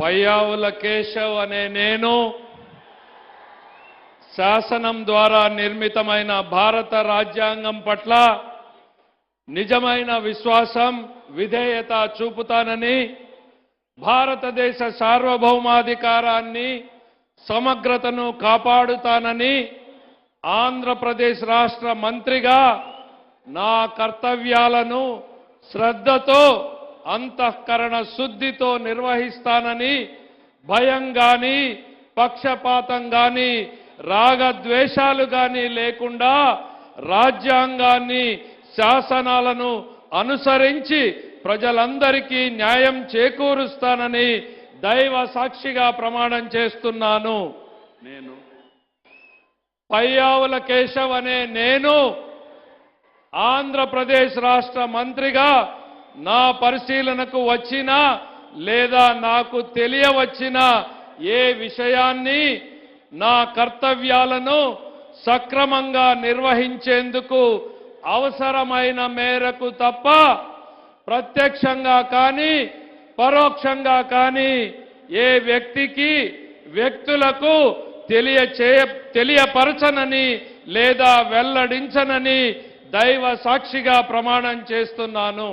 పయ్యావుల కేశవ్ అనే నేను శాసనం ద్వారా నిర్మితమైన భారత రాజ్యాంగం పట్ల నిజమైన విశ్వాసం విధేయత చూపుతానని భారతదేశ సార్వభౌమాధికారాన్ని సమగ్రతను కాపాడుతానని ఆంధ్రప్రదేశ్ రాష్ట్ర మంత్రిగా నా కర్తవ్యాలను శ్రద్ధతో అంతఃకరణ శుద్ధితో నిర్వహిస్తానని భయం గాని పక్షపాతం గాని రాగద్వేషాలు గాని లేకుండా రాజ్యాంగాన్ని శాసనాలను అనుసరించి ప్రజలందరికీ న్యాయం చేకూరుస్తానని దైవ సాక్షిగా ప్రమాణం చేస్తున్నాను. నేను పయ్యావుల కేశవ్ అనే నేను ఆంధ్రప్రదేశ్ రాష్ట్ర మంత్రిగా నా పరిశీలనకు వచ్చినా లేదా నాకు తెలియవచ్చిన ఏ విషయాన్ని నా కర్తవ్యాలను సక్రమంగా నిర్వహించేందుకు అవసరమైన మేరకు తప్ప ప్రత్యక్షంగా కానీ పరోక్షంగా కానీ ఏ వ్యక్తికి వ్యక్తులకు తెలియపరచనని లేదా వెల్లడించనని దైవ సాక్షిగా ప్రమాణం చేస్తున్నాను.